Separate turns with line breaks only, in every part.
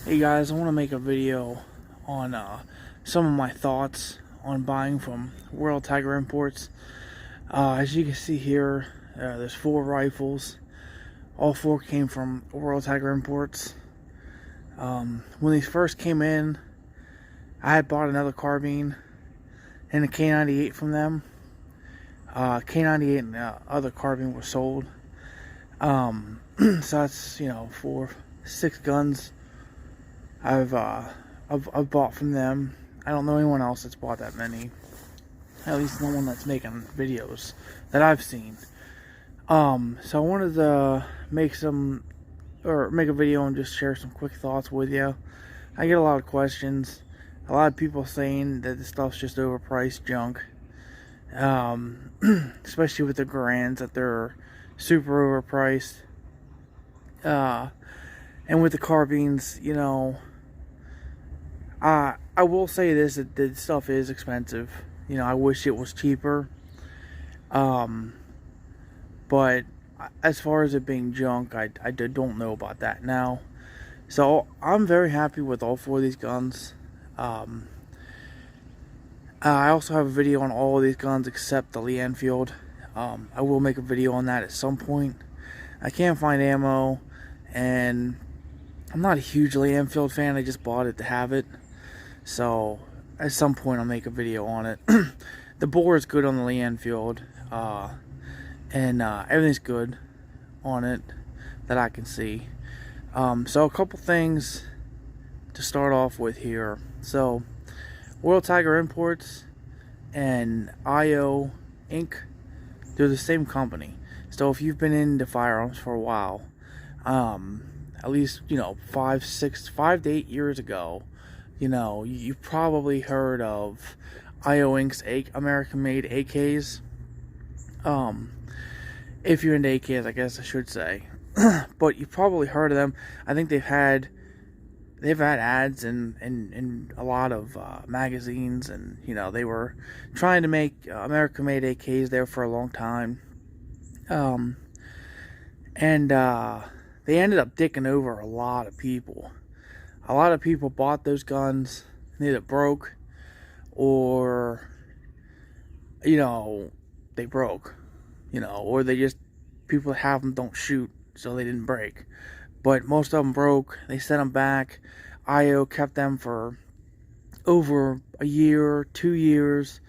Hey guys, I want to make a video on some of my thoughts on buying from World Tiger Imports. As you can see here, there's 4 rifles. All 4 came from World Tiger Imports. When these first came in, I had bought another carbine and a K98 from them. K98 and the other carbine were sold. So that's, 6 guns I've bought from them. I don't know anyone else that's bought that many. At least no one that's making videos that I've seen. So I wanted to make a video and just share some quick thoughts with you. I get a lot of questions. A lot of people saying that this stuff's just overpriced junk. Especially with the Garands, that they're super overpriced. And with the carbines, I will say this, that the stuff is expensive. I wish it was cheaper. But as far as it being junk, I don't know about that now. So I'm very happy with all 4 of these guns. I also have a video on all of these guns except the Lee Enfield. I will make a video on that at some point. I can't find ammo, and I'm not a huge Lee Enfield fan. I just bought it to have it. So at some point I'll make a video on it. The bore is good on the Lee Enfield, and everything's good on it that I can see. So a couple things to start off with here. So World Tiger Imports and IO Inc., they're the same company. So if you've been into firearms for a while, at least 5 to 8 years ago, you probably heard of IO Inc.'s American-made AKs. If you're into AKs, I guess I should say. But you probably heard of them. I think they've had ads in a lot of magazines, and they were trying to make American-made AKs there for a long time. And they ended up dicking over a lot of people. A lot of people bought those guns, and either broke, or they broke, or they just, people that have them don't shoot, so they didn't break. But most of them broke. They sent them back. IO kept them for over a year, 2 years.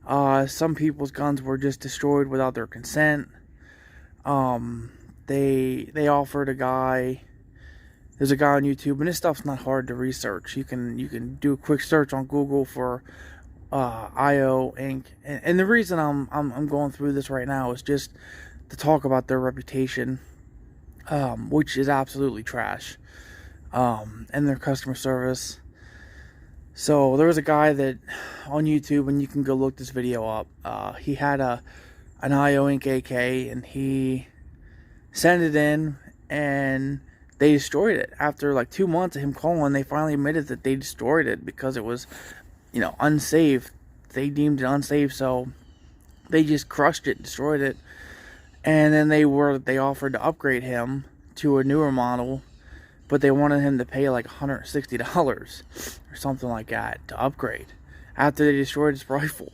Some people's guns were just destroyed without their consent. They offered a guy. There's a guy on YouTube, and this stuff's not hard to research. You can do a quick search on Google for IO Inc. And the reason I'm going through this right now is just to talk about their reputation, which is absolutely trash, and their customer service. So there was a guy that on YouTube, and you can go look this video up. He had an IO Inc. AK, and he sent it in, and they destroyed it. After like 2 months of him calling, they finally admitted that they destroyed it because it was, unsafe. They deemed it unsafe, so they just crushed it, destroyed it. And then they offered to upgrade him to a newer model, but they wanted him to pay like $160 or something like that to upgrade after they destroyed his rifle.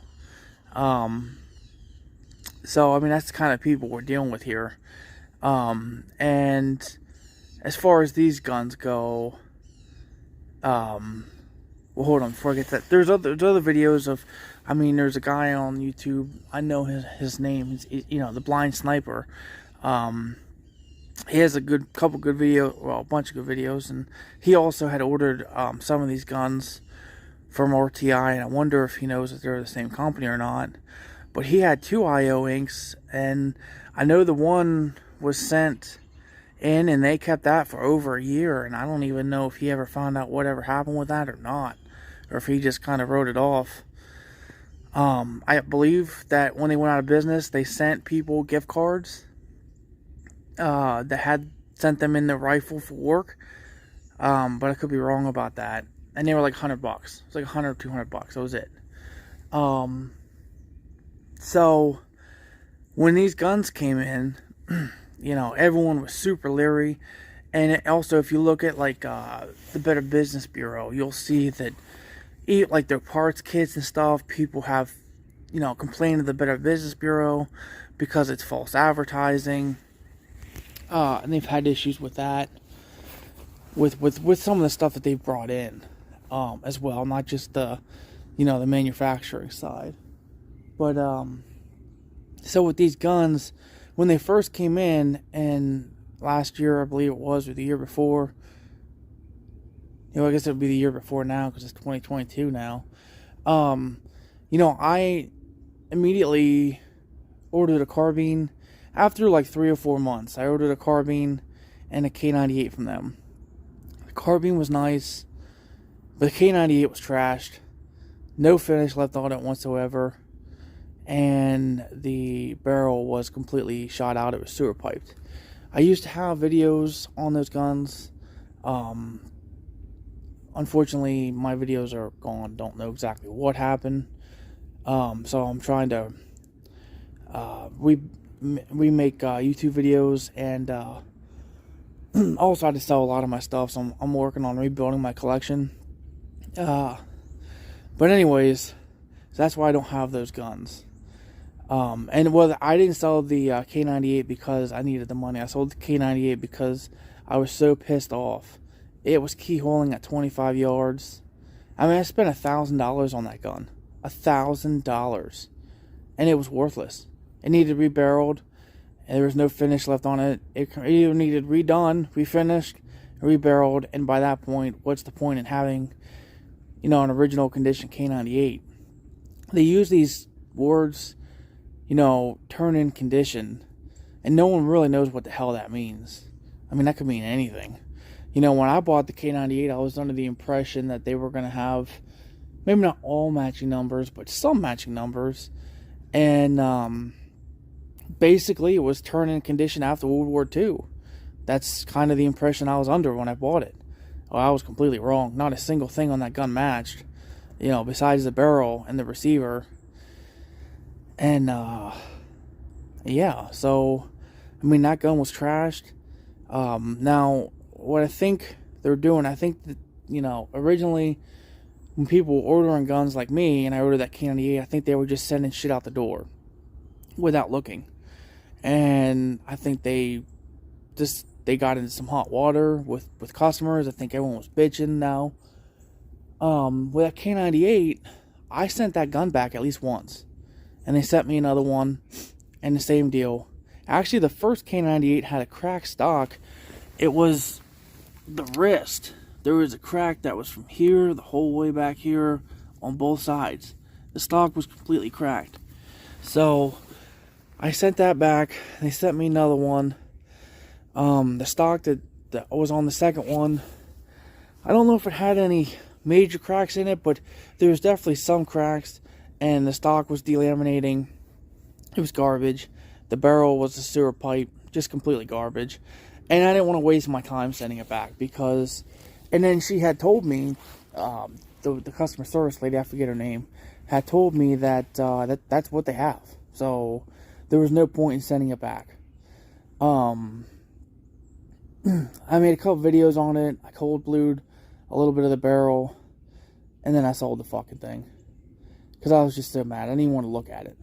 So I mean, that's the kind of people we're dealing with here. And as far as these guns go, well, hold on, before I get that, there's other videos of, there's a guy on YouTube, I know his name, the Blind Sniper. He has a couple good videos, well, a bunch of good videos, and he also had ordered some of these guns from RTI, and I wonder if he knows that they're the same company or not. But he had 2 IO Incs, and I know the one was sent in, and they kept that for over a year, and I don't even know if he ever found out whatever happened with that or not, or if he just kind of wrote it off. I believe that when they went out of business, they sent people gift cards that had sent them in their rifle for work, but I could be wrong about that. And they were like $100. It was like $100 or $200. That was it. So when these guns came in, everyone was super leery, And also, if you look at like the Better Business Bureau, you'll see that like their parts kits and stuff, people have, complained to the Better Business Bureau because it's false advertising. And they've had issues with that, with some of the stuff that they've brought in, as well, not just the manufacturing side. But so with these guns, when they first came in, and last year I believe it was, or the year before, I guess it would be the year before now because it's 2022 now. I immediately ordered a carbine. After like 3 or 4 months, I ordered a carbine and a K98 from them. The carbine was nice, but the K98 was trashed. No finish left on it whatsoever. And the barrel was completely shot out. It was sewer piped. I used to have videos on those guns. Unfortunately, my videos are gone. Don't know exactly what happened. So I'm trying to remake YouTube videos, and also I had to sell a lot of my stuff, so I'm working on rebuilding my collection. But anyways, so that's why I don't have those guns. And well, I didn't sell the K98 because I needed the money. I sold the K98 because I was so pissed off. It was keyholing at 25 yards. I mean, I spent $1,000 on that gun. $1,000. And it was worthless. It needed rebarreled, and there was no finish left on it. It either needed redone, refinished, rebarreled, and by that point, what's the point in having, an original condition K98? They use these words, turn in condition, and no one really knows what the hell that means. I mean, that could mean anything. When I bought the K98, I was under the impression that they were going to have, maybe not all matching numbers, but some matching numbers. And basically, it was turn in condition after World War II. That's kind of the impression I was under when I bought it. Well, I was completely wrong. Not a single thing on that gun matched, besides the barrel and the receiver. And, yeah, so, I mean, that gun was trashed. Now, what I think they're doing, I think that, originally, when people were ordering guns like me, and I ordered that K98, I think they were just sending shit out the door without looking. And I think they got into some hot water with customers. I think everyone was bitching now. With that K98, I sent that gun back at least once. And they sent me another one, and the same deal. Actually, the first K98 had a cracked stock. It was the wrist. There was a crack that was from here, the whole way back here, on both sides. The stock was completely cracked. So, I sent that back. They sent me another one. The stock that was on the second one, I don't know if it had any major cracks in it, but there was definitely some cracks, and the stock was delaminating. It was garbage. The barrel was a sewer pipe, just completely garbage. And I didn't want to waste my time sending it back because, and then she had told me, the customer service lady, I forget her name, had told me that that's what they have. So there was no point in sending it back. I made a couple videos on it. I cold blued a little bit of the barrel, and then I sold the fucking thing because I was just so mad. I didn't even want to look at it.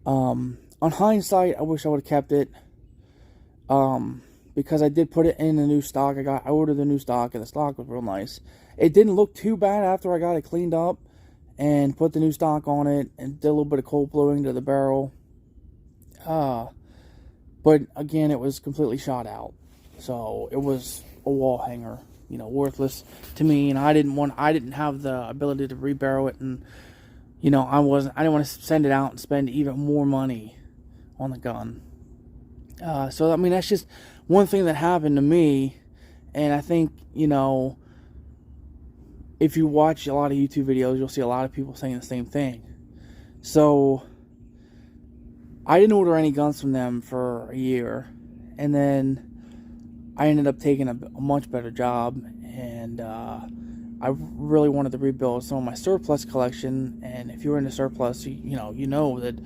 On hindsight, I wish I would have kept it. Because I did put it in the new stock. I ordered the new stock, and the stock was real nice. It didn't look too bad after I got it cleaned up and put the new stock on it and did a little bit of cold bluing to the barrel. But again, it was completely shot out. So it was a wall hanger, worthless to me, and I didn't have the ability to rebarrel it, and I didn't want to send it out and spend even more money on the gun. So, I mean, that's just one thing that happened to me, and I think, if you watch a lot of YouTube videos, you'll see a lot of people saying the same thing. So, I didn't order any guns from them for a year, and then I ended up taking a much better job, and I really wanted to rebuild some of my surplus collection, and if you're into surplus, you know that,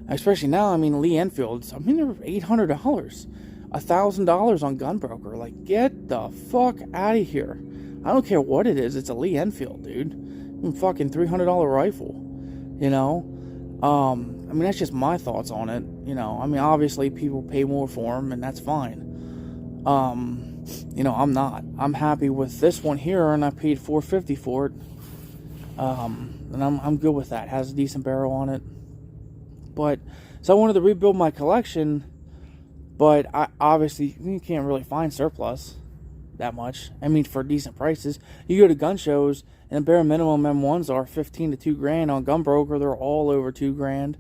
especially now, I mean, Lee Enfields, they're $800. $1,000 on Gunbroker. Like, get the fuck out of here. I don't care what it is. It's a Lee Enfield, dude. Fucking $300 rifle. You know? I mean, that's just my thoughts on it. You know, I mean, obviously people pay more for them, and that's fine. You know, I'm not. I'm happy with this one here, and I paid $450 for it. And I'm good with that. It has a decent barrel on it. But, so I wanted to rebuild my collection, but obviously, you can't really find surplus that much. I mean, for decent prices. You go to gun shows, and the bare minimum M1s are $15 to $2,000 on Gunbroker. They're all over $2,000.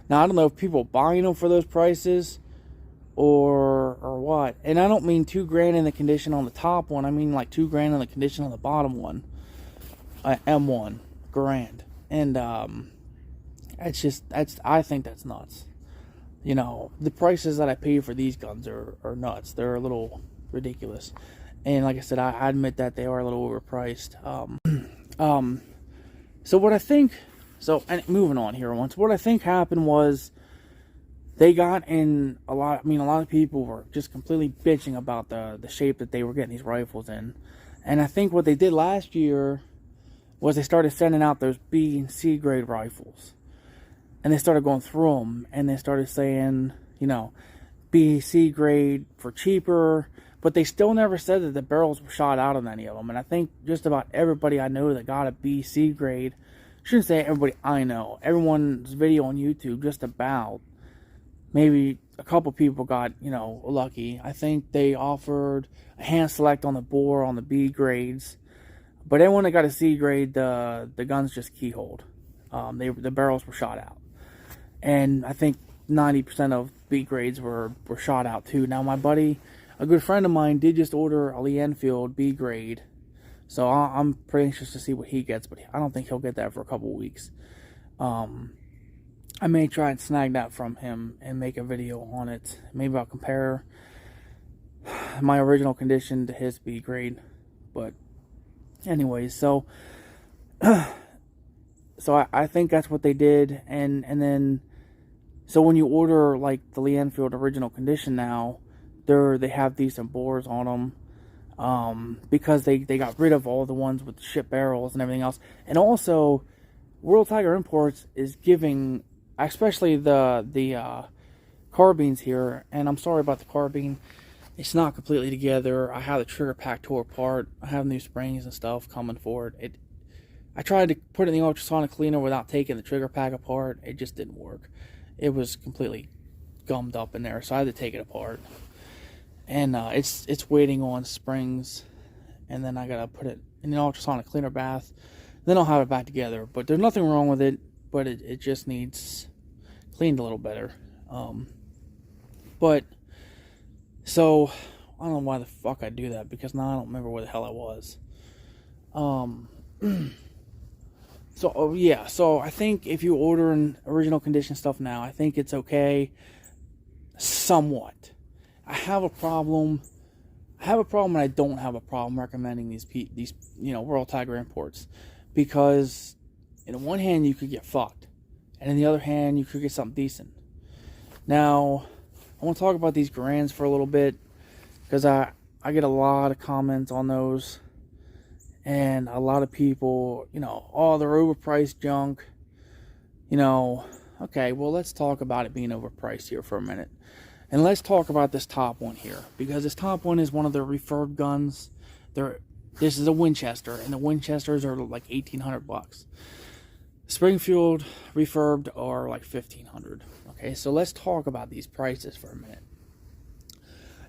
Now, I don't know if people are buying them for those prices or what. And I don't mean $2,000 in the condition on the top one. I mean like $2,000 in the condition on the bottom one. M1 Garand. And I think that's nuts. You know, the prices that I pay for these guns are nuts. They're a little ridiculous. And like I said, I admit that they are a little overpriced. So what I think, and moving on here once, what I think happened was they got in a lot of people were just completely bitching about the shape that they were getting these rifles in. And I think what they did last year was they started sending out those B and C grade rifles. And they started going through them, and they started saying, you know, B, C grade for cheaper, but they still never said that the barrels were shot out on any of them. And I think just about everybody I know that got a B, C grade, shouldn't say everybody I know, everyone's video on YouTube, just about, maybe a couple people got, you know, lucky. I think they offered a hand select on the bore on the B grades, but everyone that got a C grade, the guns just keyholed. The barrels were shot out. And I think 90% of B grades were shot out too. Now my buddy, a good friend of mine, did just order a Lee Enfield B grade. So I'm pretty anxious to see what he gets, but I don't think he'll get that for a couple of weeks. I may try and snag that from him and make a video on it. Maybe I'll compare my original condition to his B grade. But anyways, so I think that's what they did. And then, so when you order like the Lee Enfield original condition now, they have decent bores on them, because they got rid of all the ones with ship barrels and everything else. And also, World Tiger Imports is giving, especially the carbines here, and I'm sorry about the carbine, it's not completely together. I have the trigger pack tore apart. I have new springs and stuff coming for it. I tried to put it in the ultrasonic cleaner without taking the trigger pack apart. It just didn't work. It was completely gummed up in there, so I had to take it apart. And it's waiting on springs, and then I gotta put it in the ultrasonic cleaner bath. Then I'll have it back together. But there's nothing wrong with it, but it just needs cleaned a little better. But so I don't know why the fuck I do that, because now I don't remember where the hell I was. So I think if you order an original condition stuff now, I think it's okay, somewhat. I have a problem, and I don't have a problem recommending these World Tiger Imports, because in one hand you could get fucked, and in the other hand you could get something decent. Now I want to talk about these Garands for a little bit, because I get a lot of comments on those. And a lot of people, oh, they're overpriced junk. Okay, well, let's talk about it being overpriced here for a minute. And let's talk about this top one here, because this top one is one of their refurbed guns. This is a Winchester, and the Winchesters are like $1,800. Springfield refurbed are like $1,500. Okay, so let's talk about these prices for a minute.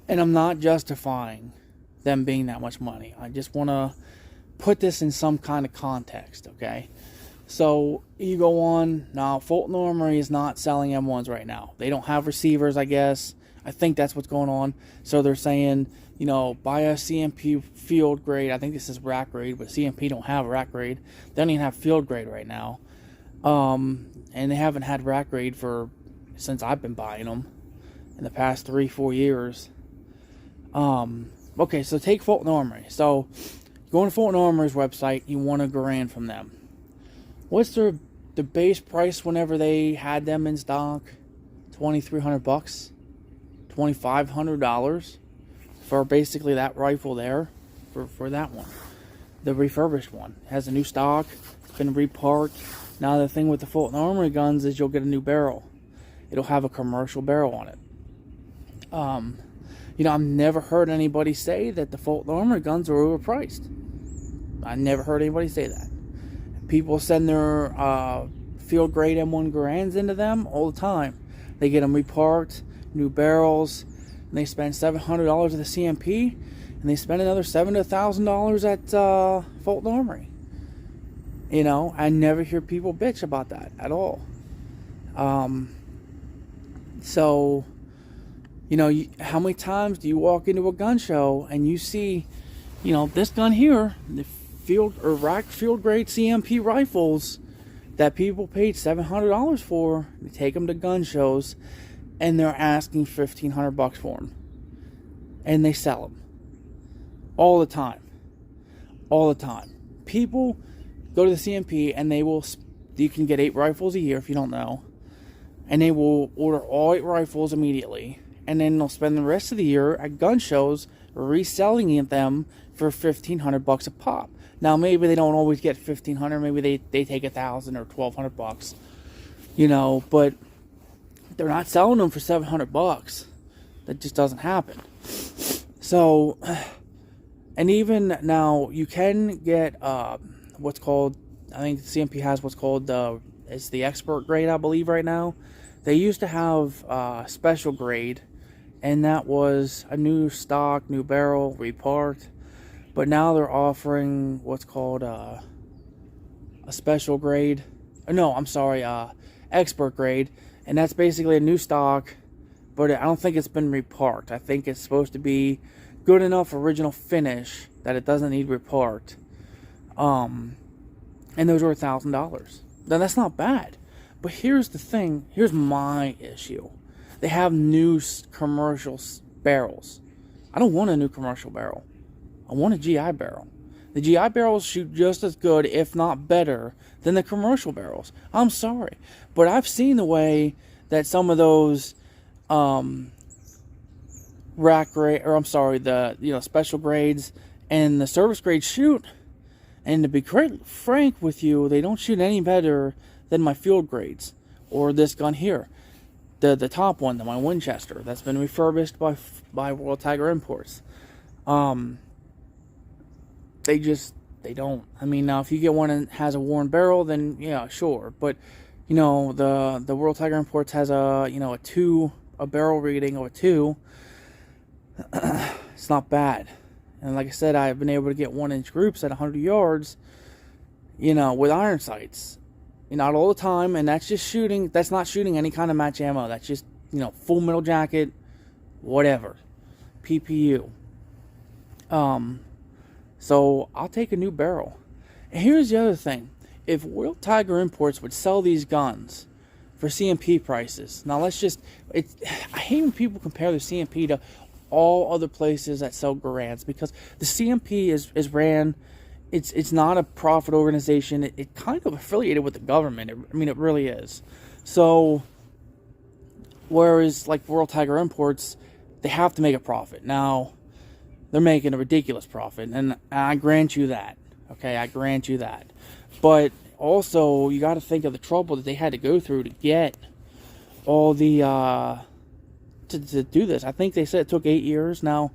And I'm not justifying them being that much money. I just want to put this in some kind of context, okay? So you go on now. Fulton Armory is not selling M1s right now. They don't have receivers, I guess. I think that's what's going on. So they're saying, buy a CMP field grade. I think this is rack grade, but CMP don't have rack grade. They don't even have field grade right now. And they haven't had rack grade since I've been buying them in the past 3-4 years. Okay, so take Fulton Armory. So go on Fulton Armory's website, you want a Garand from them. What's the base price whenever they had them in stock? $2,300 bucks, $2,500 for basically that rifle there, for that one. The refurbished one. It has a new stock, it's been reparked. Now the thing with the Fulton Armory guns is you'll get a new barrel. It'll have a commercial barrel on it. I've never heard anybody say that the Fulton Armory guns are overpriced. I never heard anybody say that. People send their field grade M1 Garands into them all the time. They get them reparked, new barrels, and they spend $700 at the CMP, and they spend another $700 to $1,000 at Fulton Armory. I never hear people bitch about that at all. How many times do you walk into a gun show and you see, this gun here, the rack field grade CMP rifles that people paid $700 for? They take them to gun shows and they're asking $1,500 for them, and they sell them all the time. People go to the CMP and you can get 8 rifles a year if you don't know, and they will order all 8 rifles immediately, and then they'll spend the rest of the year at gun shows reselling them for $1,500 a pop. Now maybe they don't always get $1,500, maybe they take $1,000 or $1,200, but they're not selling them for $700. That just doesn't happen. So, and even now you can get what's called, I think the CMP has what's called it's the expert grade, I believe, right now. They used to have special grade, and that was a new stock, new barrel, reparked. But now they're offering what's called a special grade. No, I'm sorry, expert grade. And that's basically a new stock, but I don't think it's been reparked. I think it's supposed to be good enough original finish that it doesn't need reparked. And those are $1,000. Now that's not bad. But here's the thing. Here's my issue. They have new commercial barrels. I don't want a new commercial barrel. I want a GI barrel. The GI barrels shoot just as good, if not better, than the commercial barrels. I'm sorry, but I've seen the way that some of those special grades and the service grades shoot. And to be frank with you, they don't shoot any better than my field grades or this gun here, the top one, my Winchester, that's been refurbished by World Tiger Imports. They don't. I mean, now if you get one that has a worn barrel, then yeah, sure. But the World Tiger Imports has a barrel reading of a 2. It's not bad. And like I said, I've been able to get 1-inch groups at 100 yards, with iron sights. Not all the time, and that's just shooting. That's not shooting any kind of match ammo. That's just, full metal jacket, whatever, PPU. So I'll take a new barrel. And here's the other thing: if World Tiger Imports would sell these guns for CMP prices, now I hate when people compare the CMP to all other places that sell Garands, because the CMP is ran. It's not a profit organization. It kind of affiliated with the government. It really is. So, whereas like World Tiger Imports, they have to make a profit. Now, they're making a ridiculous profit, and I grant you that. Okay, I grant you that. But also, you got to think of the trouble that they had to go through to get all the to do this. I think they said it took 8 years. Now,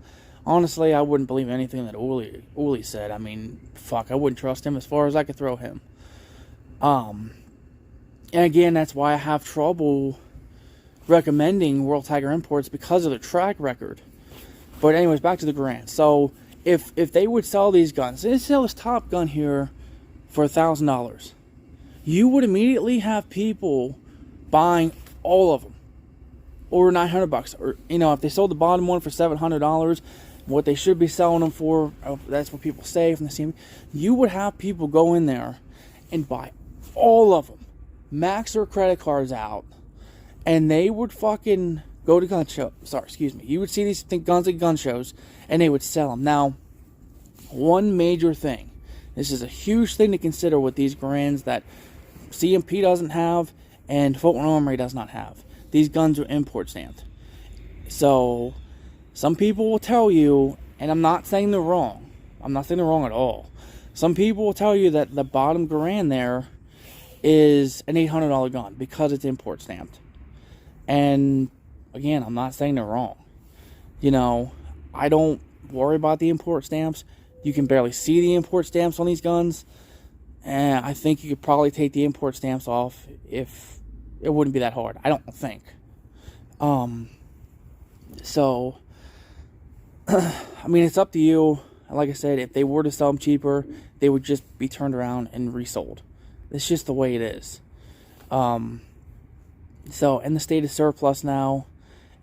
honestly, I wouldn't believe anything that Uli said. I mean, fuck, I wouldn't trust him as far as I could throw him. And again, that's why I have trouble recommending World Tiger Imports, because of their track record. But anyways, back to the Garand. So, if they would sell these guns, they sell this top gun here for $1,000, you would immediately have people buying all of them, or $900, or if they sold the bottom one for $700, what they should be selling them for, that's what people say from the CMP, you would have people go in there and buy all of them, max their credit cards out, and they would fucking go to gun show. You would see these guns at gun shows, and they would sell them. Now, one major thing, this is a huge thing to consider with these Garands that CMP doesn't have and Fulton Armory does not have. These guns are import stamped. So, some people will tell you, and I'm not saying they're wrong. I'm not saying they're wrong at all. Some people will tell you that the bottom Garand there is an $800 gun because it's import stamped. And again, I'm not saying they're wrong. You know, I don't worry about the import stamps. You can barely see the import stamps on these guns. And I think you could probably take the import stamps off if it wouldn't be that hard. I don't think. So, I mean, it's up to you. Like I said, if they were to sell them cheaper, they would just be turned around and resold. It's just the way it is. So, in the state of surplus now,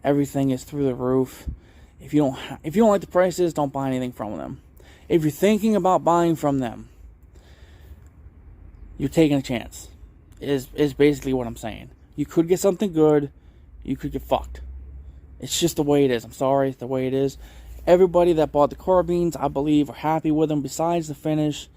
everything is through the roof. If you don't like the prices, don't buy anything from them. If you're thinking about buying from them, you're taking a chance. Is basically what I'm saying. You could get something good. You could get fucked. It's just the way it is. I'm sorry, it's the way it is. Everybody that bought the carbines, I believe, are happy with them. Besides the finish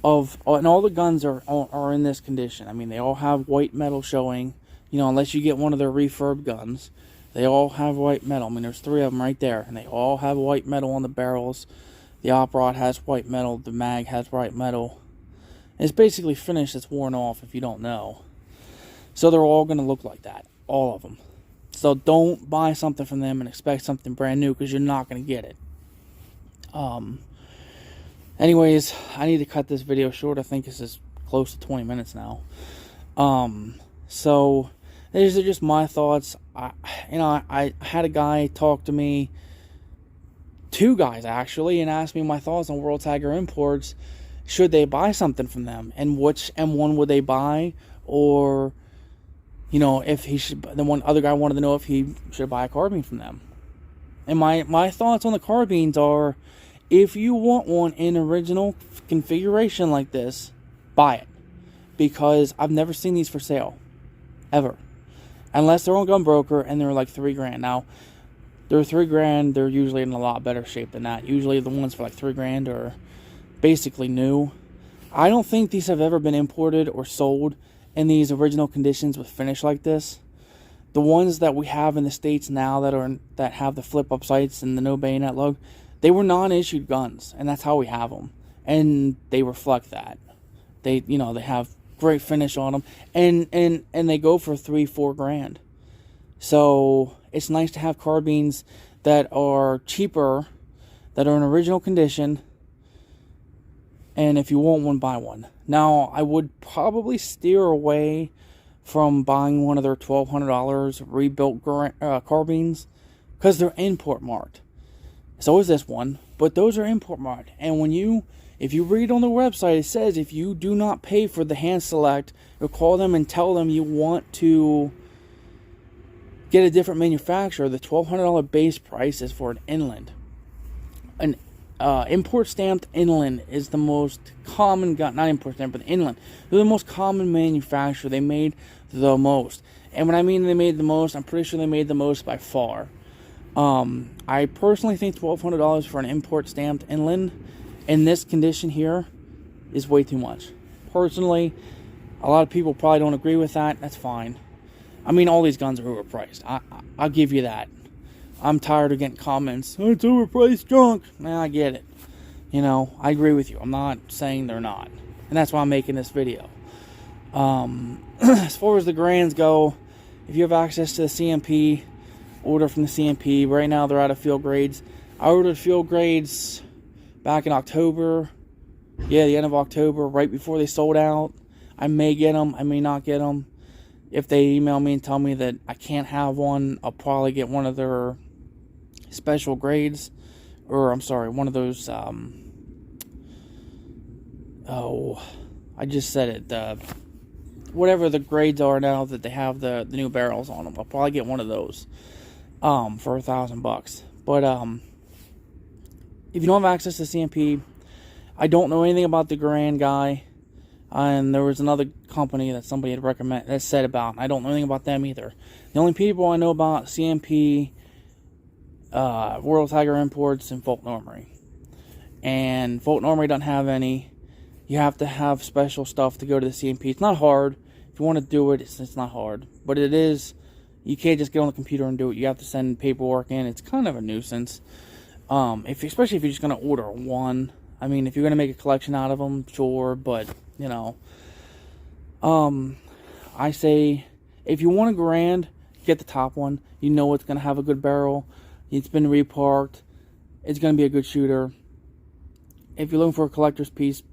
and all the guns are in this condition. I mean, they all have white metal showing. You know, unless you get one of their refurb guns, they all have white metal. I mean, there's 3 of them right there, and they all have white metal on the barrels. The op rod has white metal. The mag has white metal. It's basically finished. It's worn off if you don't know. So they're all going to look like that. All of them. So don't buy something from them and expect something brand new because you're not going to get it. Anyways, I need to cut this video short. I think this is close to 20 minutes now. So these are just my thoughts. I had a guy talk to me, 2 guys actually, and asked me my thoughts on World Tiger Imports. Should they buy something from them, and which M1 would they buy, or you know, if he should. The one other guy wanted to know if he should buy a carbine from them. And my thoughts on the carbines are, if you want one in original configuration like this, buy it, because I've never seen these for sale, ever, unless they're on Gunbroker and they're like $3,000. Now, they're $3,000. They're usually in a lot better shape than that. Usually, the ones for like $3,000 are basically new. I don't think these have ever been imported or sold in these original conditions with finish like this. The ones that we have in the States now that have the flip up sights and the no bayonet lug, they were non-issued guns, and that's how we have them, and they reflect that. They have great finish on them, and they go for $3-4 grand. So it's nice to have carbines that are cheaper, that are in original condition. And if you want one, buy one. Now, I would probably steer away from buying one of their $1,200 rebuilt carbines, because they're import marked. So is this one, but those are import marked. And if you read on the website, it says if you do not pay for the hand select, or call them and tell them you want to get a different manufacturer, the $1,200 base price is for an inland. An import stamped inland is the most common gun. Not import stamped, but inland. They're the most common manufacturer. They made the most. And when I mean they made the most, I'm pretty sure they made the most by far. I personally think $1,200 for an import stamped inland in this condition here is way too much. Personally, a lot of people probably don't agree with that. That's fine. I mean, all these guns are overpriced. I'll give you that. I'm tired of getting comments, oh, it's overpriced junk. Nah, I get it. You know, I agree with you. I'm not saying they're not. And that's why I'm making this video. As far as the Garands go, if you have access to the CMP, order from the CMP. Right now, they're out of field grades. I ordered field grades back in October. Yeah, the end of October, right before they sold out. I may get them. I may not get them. If they email me and tell me that I can't have one, I'll probably get one of their special grades, or I'm sorry, one of those, I just said it, whatever the grades are now that they have the new barrels on them. I'll probably get one of those, for $1,000. But, if you don't have access to CMP, I don't know anything about the Garand guy, and there was another company that somebody had said about, I don't know anything about them either. The only people I know about CMP, World Tiger Imports, and Fulton Armory. And Fulton Armory doesn't have any. You have to have special stuff to go to the CMP. It's not hard. If you want to do it, it's not hard. But it is, You can't just get on the computer and do it. You have to send paperwork in. It's kind of a nuisance. Especially if you're just going to order one. I mean, if you're going to make a collection out of them, sure. But, you know, I say if you want a Garand, get the top one. You know it's going to have a good barrel. It's been reparked. It's going to be a good shooter. If you're looking for a collector's piece,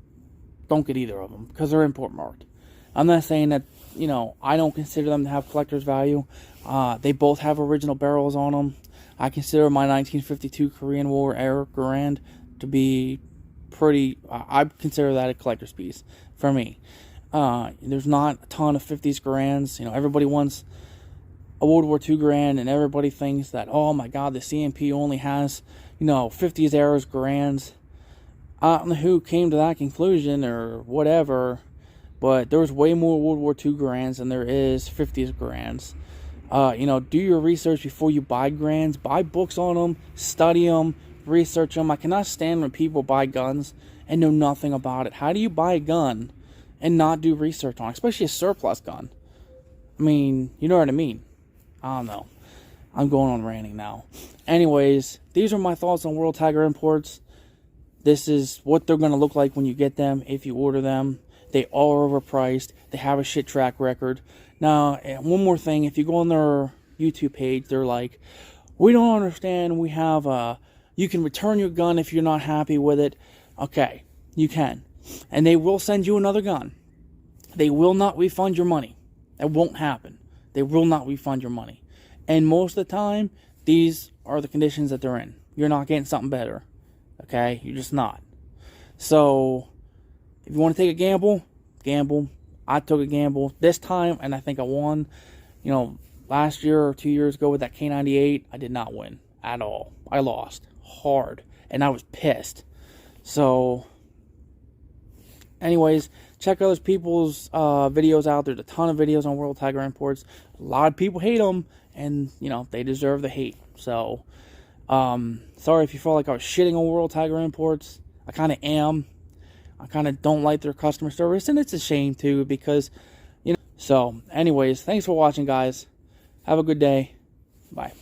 don't get either of them because they're import marked. I'm not saying that, you know, I don't consider them to have collector's value. They both have original barrels on them. I consider my 1952 Korean War era Garand to be pretty, I consider that a collector's piece for me. There's not a ton of 50s Garands. You know, everybody wants a World War II Garand, and everybody thinks that, oh my God, the CMP only has, you know, 50s eras Garands. I don't know who came to that conclusion or whatever, but there's way more World War II Garands than there is 50s Garands. You know, do your research before you buy Garands. Buy books on them, study them, research them. I cannot stand when people buy guns and know nothing about it. How do you buy a gun and not do research on it, especially a surplus gun? I mean, you know what I mean. I don't know. I'm going on ranting now. Anyways, these are my thoughts on World Tiger imports. This is what they're going to look like when you get them, if you order them. They are overpriced. They have a shit track record. Now, one more thing. If you go on their YouTube page, they're like, we don't understand. We have you can return your gun if you're not happy with it. Okay, you can. And they will send you another gun. They will not refund your money. That won't happen. They will not refund your money. And most of the time, these are the conditions that they're in. You're not getting something better. Okay? You're just not. So, if you want to take a gamble, gamble. I took a gamble this time, and I think I won. You know, last year or 2 years ago with that K98, I did not win at all. I lost hard, and I was pissed. So, anyways, check other people's videos out. There's a ton of videos on World Tiger imports. A lot of people hate them, and, you know, they deserve the hate. So, sorry if you felt like I was shitting on World Tiger imports. I kind of am. I kind of don't like their customer service, and it's a shame, too, because, you know. So, anyways, thanks for watching, guys. Have a good day. Bye.